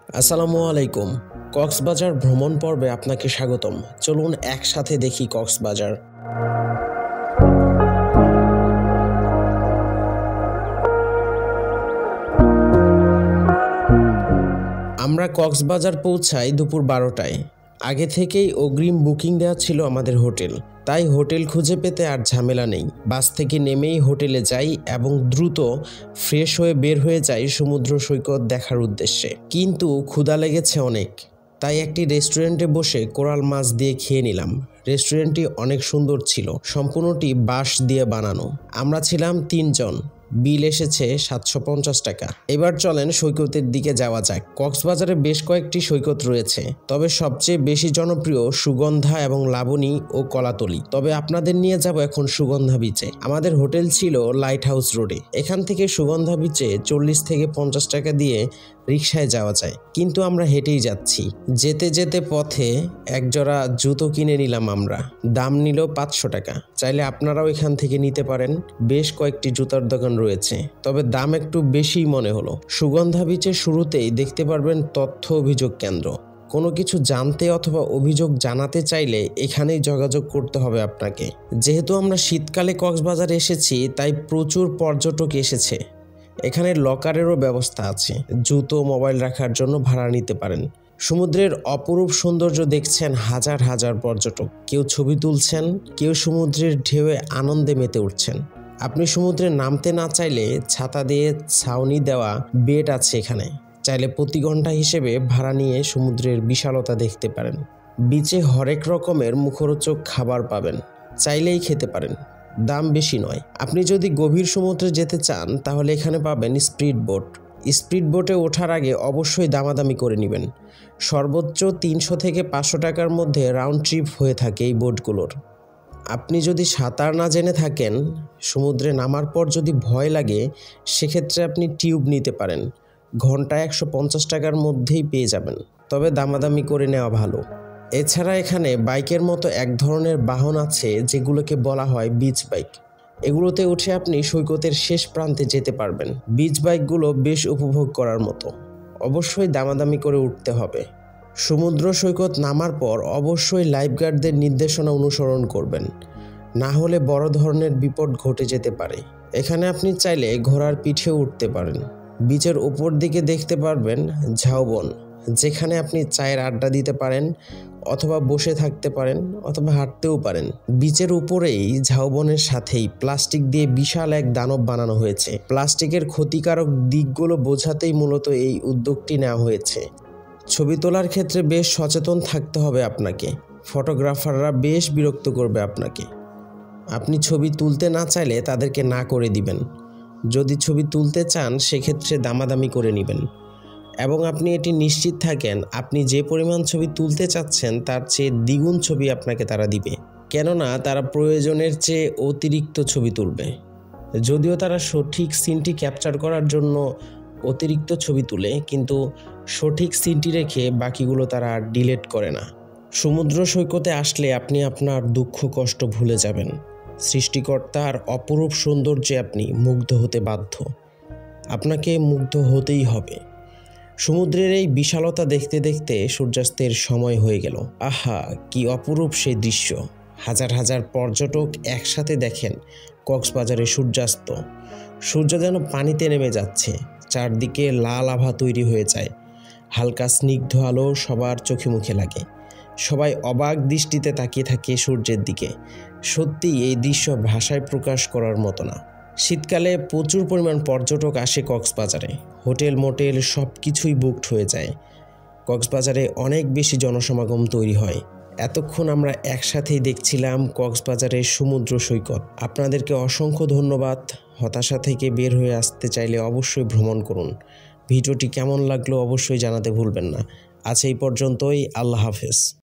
আসসালামু আলাইকুম। কক্সবাজার ভ্রমণ পর্বে আপনাকে স্বাগতম। চলুন একসাথে দেখি কক্সবাজার। আমরা কক্সবাজার পৌঁছাই দুপুর 12টায়। আগে থেকেই অগ্রিম বুকিং দেওয়া ছিল আমাদের হোটেল, তাই হোটেল খুঁজে পেতে আর ঝামেলা নেই। বাস থেকে নেমেই হোটেলে যাই এবং দ্রুত ফ্রেশ হয়ে বের হয়ে যাই সমুদ্র সৈকত দেখার উদ্দেশ্যে। কিন্তু ক্ষুধা লেগেছে অনেক, তাই একটি রেস্টুরেন্টে বসে কোরাল মাছ দিয়ে খেয়ে নিলাম। রেস্টুরেন্টটি অনেক সুন্দর ছিল, সম্পূর্ণটি বাঁশ দিয়ে বানানো। আমরা ছিলাম 3 জন। বিল এসেছে 750 টাকা। এবার চলেন সৈকতের দিকে যাওয়া যাক। কক্সবাজারে বেশ কয়েকটি সৈকত রয়েছে, তবে সবচেয়ে বেশি জনপ্রিয় সুগন্ধা এবং লাবণী ও কলাতলি। তবে আপনাদের নিয়ে যাব এখন সুগন্ধা বিচে। আমাদের হোটেল ছিল লাইট হাউস রোডে। এখান থেকে সুগন্ধা বিচে 40 থেকে 50 টাকা দিয়ে রিকশায় যাওয়া যায়, কিন্তু আমরা হেঁটেই যাচ্ছি। যেতে যেতে পথে একজোড়া জুতো কিনে নিলাম আমরা। দাম নিল 500 টাকা। চাইলে আপনারাও এখান থেকে নিতে পারেন। বেশ কয়েকটি জুতার দোকান রয়েছে, তবে দাম একটু বেশিই মনে হলো। সুগন্ধা বিচের শুরুতেই দেখতে পারবেন তথ্য অভিযোগ কেন্দ্র। কোনো কিছু জানতে অথবা অভিযোগ জানাতে চাইলে এখানেই যোগাযোগ করতে হবে আপনাকে। যেহেতু আমরা শীতকালে কক্সবাজার এসেছি, তাই প্রচুর পর্যটক এসেছে। এখানে লকারেরও ব্যবস্থা আছে, জুতো মোবাইল রাখার জন্য ভাড়া নিতে পারেন। সমুদ্রের অপরূপ সৌন্দর্য দেখছেন হাজার হাজার পর্যটক। কেউ ছবি তুলছেন, কেউ সমুদ্রের ঢেউয়ে আনন্দে মেতে উঠছেন। আপনি সমুদ্রে নামতে না চাইলে ছাতা দিয়ে ছাউনি দেওয়া বেড আছে এখানে। চাইলে প্রতি ঘন্টা হিসেবে ভাড়া নিয়ে সমুদ্রের বিশালতা দেখতে পারেন। বিচে হরেক রকমের মুখরোচক খাবার পাবেন, চাইলেই খেতে পারেন। দাম বেশি নয়। আপনি যদি গভীর সমুদ্রে যেতে চান তাহলে এখানে পাবেন স্পিড বোট। স্পিড বোটে ওঠার আগে অবশ্যই দামাদামি করে নেবেন। সর্বোচ্চ 300 থেকে 500 টাকার মধ্যে রাউন্ড ট্রিপ হয়ে থাকে এই বোটগুলোর। আপনি যদি সাঁতার না জেনে থাকেন, সমুদ্রে নামার পর যদি ভয় লাগে, সেক্ষেত্রে আপনি টিউব নিতে পারেন। ঘন্টায় 150 টাকার মধ্যেই পেয়ে যাবেন, তবে দামাদামি করে নেওয়া ভালো। এছাড়া এখানে বাইকের মতো এক ধরনের বাহন আছে যেগুলোকে বলা হয় বিচ বাইক। এগুলোতে উঠে আপনি সৈকতের শেষ প্রান্তে যেতে পারবেন। বিচ বাইকগুলো বেশ উপভোগ করার মতো। অবশ্যই দামাদামি করে উঠতে হবে। সমুদ্র সৈকত নামার পর অবশ্যই লাইফগার্ডদের নির্দেশনা অনুসরণ করবেন, না হলে বড় ধরনের বিপদ ঘটে যেতে পারে। এখানে আপনি চাইলে ঘোড়ার পিঠেও উঠতে পারেন। বিচের উপর দিকে দেখতে পারবেন ঝাউবন, যেখানে আপনি চায়ের আড্ডা দিতে পারেন, অথবা বসে থাকতে পারেন, অথবা হাঁটতেও পারেন। বিচের উপরেই ঝাউবনের সাথেই প্লাস্টিক দিয়ে বিশাল এক দানব বানানো হয়েছে। প্লাস্টিকের ক্ষতিকারক দিকগুলো বোঝাতেই মূলত এই উদ্যোগটি নেওয়া হয়েছে। ছবি তোলার ক্ষেত্রে বেশ সচেতন থাকতে হবে আপনাকে। ফটোগ্রাফাররা বেশ বিরক্ত করবে আপনাকে। আপনি ছবি তুলতে না চাইলে তাদেরকে না করে দিবেন। যদি ছবি তুলতে চান সেক্ষেত্রে দামাদামি করে নেবেন, এবং আপনি এটি নিশ্চিত থাকেন আপনি যে পরিমাণ ছবি তুলতে চাচ্ছেন তার চেয়ে দ্বিগুণ ছবি আপনাকে তারা দিবে। কেননা তারা প্রয়োজনের চেয়ে অতিরিক্ত ছবি তুলবে। যদিও তারা সঠিক সিনটি ক্যাপচার করার জন্য অতিরিক্ত ছবি তুলে, কিন্তু সঠিক সিনটি রেখে বাকিগুলো তারা ডিলিট করে না। সমুদ্র সৈকতে আসলে আপনি আপনার দুঃখ কষ্ট ভুলে যাবেন। সৃষ্টিকর্তার অপরূপ সৌন্দর্যে আপনি মুগ্ধ হতে বাধ্য। আপনাকে মুগ্ধ হতেই হবে। সমুদ্রের এই বিশালতা দেখতে দেখতে সূর্যাস্তের সময় হয়ে গেল। আহা, কি অপরূপ সেই দৃশ্য! হাজার হাজার পর্যটক একসাথে দেখেন কক্সবাজারের সূর্যাস্ত। সূর্য যেন পানিতে নেমে যাচ্ছে, চারদিকে লাল আভা তৈরি হয়ে যায়। হালকা স্নিগ্ধ আলো সবার চোখে মুখে লাগে। সবাই অবাক দৃষ্টিতে তাকিয়ে থাকে সূর্যের দিকে। সত্যি এই দৃশ্য ভাষায় প্রকাশ করার মতো না। শীতকালে প্রচুর পরিমাণ পর্যটক আসে কক্সবাজারে। হোটেল মোটেল সব কিছুই বুকড হয়ে যায়। কক্সবাজারে অনেক বেশি জনসমাগম তৈরি হয়। এতক্ষণ আমরা একসাথেই দেখছিলাম কক্সবাজারের সমুদ্র সৈকত। আপনাদেরকে অসংখ্য ধন্যবাদ। হতাশা থেকে বের হয়ে আসতে চাইলে অবশ্যই ভ্রমণ করুন। ভিডিওটি কেমন লাগলো অবশ্যই জানাতে ভুলবেন না। আজ এই পর্যন্তই। আল্লাহ হাফেজ।